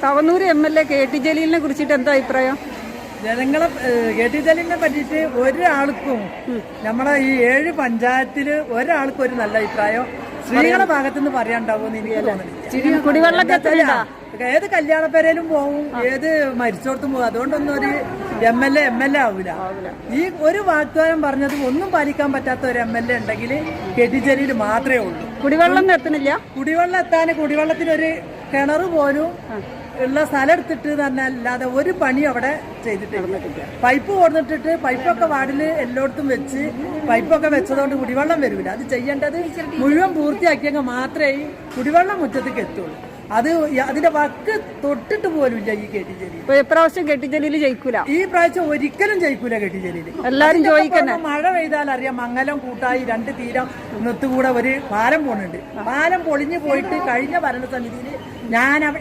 Thavanur MLA KT ജലീലിനെ കുറിച്ചിട്ട് എന്താ അഭിപ്രായം? ജനങ്ങളെ KT ജലീലിനെ പറ്റിയിട്ട് ഒരാൾക്കും നമ്മളെ ഈ 7 പഞ്ചായത്തില് ഒരാൾക്കും ഒരു നല്ല അഭിപ്രായം സ്ത്രീകളുടെ ഭാഗത്തുനിന്ന് പറയാണ്ടാവുമെന്ന് എനിക്ക് തോന്നുന്നില്ല. കുടിവെള്ളമൊക്കെ ഏത് കല്യാണപ്പേരയിലും പോവും, ഏത് മരിച്ചോടത്തും പോകും. അതുകൊണ്ടൊന്നും ഒരു MLA ആവൂല. ഈ ഒരു വാഗ്ദാനം പറഞ്ഞത് ഒന്നും പാലിക്കാൻ പറ്റാത്ത ഒരു MLA ഉണ്ടെങ്കിൽ KT ജലീൽ മാത്രമേ ഉള്ളൂ. കുടിവെള്ളം എത്തുന്നില്ല. കുടിവെള്ളം എത്താൻ കുടിവെള്ളത്തിനൊരു കിണർ പോലും ഉള്ള സ്ഥലം എടുത്തിട്ട് തന്നെ അല്ലാതെ ഒരു പണി അവിടെ ചെയ്തിട്ടില്ല. പൈപ്പ് കൊടുത്തിട്ട് പൈപ്പൊക്കെ വാർഡിൽ എല്ലായിടത്തും വെച്ച് പൈപ്പൊക്കെ വെച്ചതുകൊണ്ട് കുടിവെള്ളം വരില്ല. അത് ചെയ്യേണ്ടത് മുഴുവൻ പൂർത്തിയാക്കിയെങ്കിൽ മാത്രമേ കുടിവെള്ളം മുറ്റത്തേക്ക് എത്തുള്ളൂ. അതിന്റെ വക്ക് തൊട്ടിട്ട് പോലും ഇല്ല ഈ KT ജലീൽ. ഇപ്രാവശ്യം KT ജലീൽ ജയിക്കൂല. ഈ പ്രാവശ്യം ഒരിക്കലും ജയിക്കൂല KT ജലീൽ. എല്ലാരും ചോദിക്കുന്ന മഴ പെയ്താൽ അറിയാം, മംഗലം കൂട്ടായി 2 തീരം നിർത്തുകൂടെ ഒരു പാലം പോണുണ്ട്. പാലം പൊളിഞ്ഞു പോയിട്ട് കഴിഞ്ഞ ഭരണസമിതിയിൽ ഞങ്ങൾ